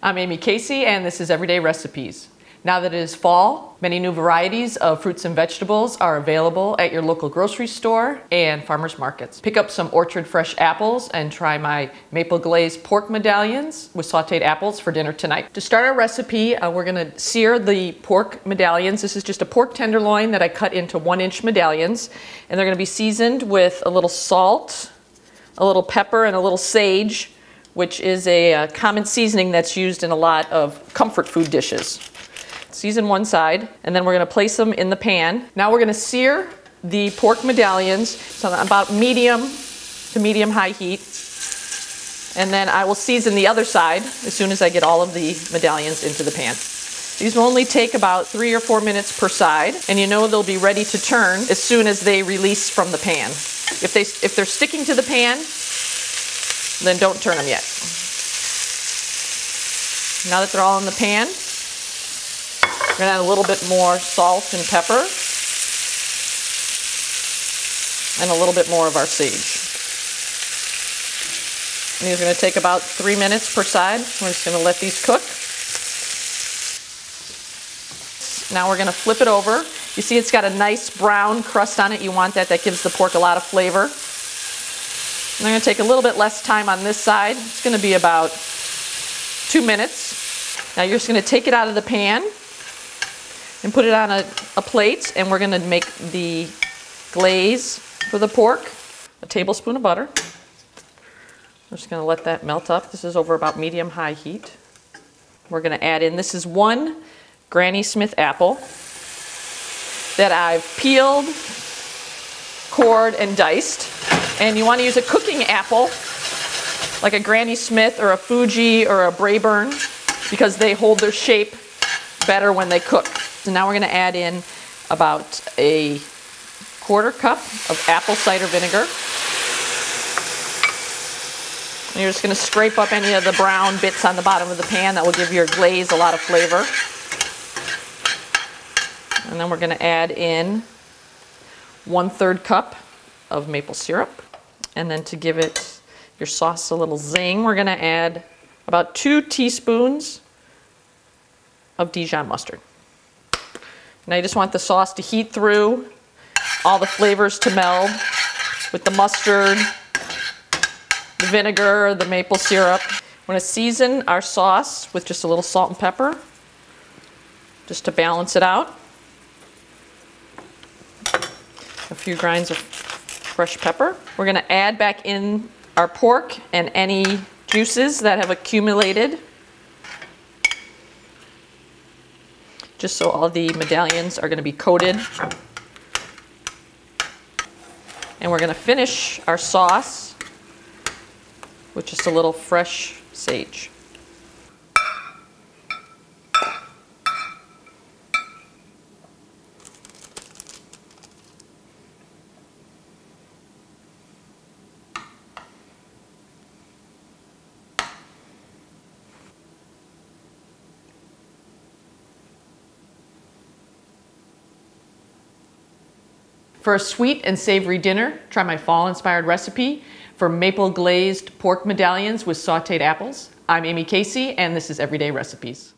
I'm Amy Casey and this is Everyday Recipes. Now that it is fall, many new varieties of fruits and vegetables are available at your local grocery store and farmers markets. Pick up some orchard fresh apples and try my maple glazed pork medallions with sauteed apples for dinner tonight. To start our recipe, we're going to sear the pork medallions. This is just a pork tenderloin that I cut into 1-inch medallions, and they're going to be seasoned with a little salt, a little pepper, and a little sage, which is a common seasoning that's used in a lot of comfort food dishes. Season one side, and then we're going to place them in the pan. Now we're going to sear the pork medallions to about medium to medium-high heat, and then I will season the other side as soon as I get all of the medallions into the pan. These will only take about 3 or 4 minutes per side, and you know they'll be ready to turn as soon as they release from the pan. If they're sticking to the pan, then don't turn them yet. Now that they're all in the pan, we're going to add a little bit more salt and pepper and a little bit more of our sage. And these are going to take about 3 minutes per side. We're just going to let these cook. Now we're going to flip it over. You see it's got a nice brown crust on it. You want that. That gives the pork a lot of flavor. And I'm going to take a little bit less time on this side. It's going to be about 2 minutes. Now you're just going to take it out of the pan and put it on a plate, and we're going to make the glaze for the pork. A tablespoon of butter. We're just going to let that melt up. This is over about medium-high heat. We're going to add in, this is 1 Granny Smith apple that I've peeled, cored, and diced. And you want to use a cooking apple, like a Granny Smith or a Fuji or a Brayburn, because they hold their shape better when they cook. So now we're going to add in about a 1/4 cup of apple cider vinegar. And you're just going to scrape up any of the brown bits on the bottom of the pan. That will give your glaze a lot of flavor. And then we're going to add in 1/3 cup of maple syrup. And then to give it your sauce a little zing, we're going to add about 2 teaspoons of Dijon mustard. Now you just want the sauce to heat through, all the flavors to meld with the mustard, the vinegar, the maple syrup. We're going to season our sauce with just a little salt and pepper, just to balance it out. A few grinds of fresh pepper. We're going to add back in our pork and any juices that have accumulated, just so all the medallions are going to be coated. And we're going to finish our sauce with just a little fresh sage. For a sweet and savory dinner, try my fall-inspired recipe for maple glazed pork medallions with sauteed apples. I'm Amy Casey, and this is Everyday Recipes.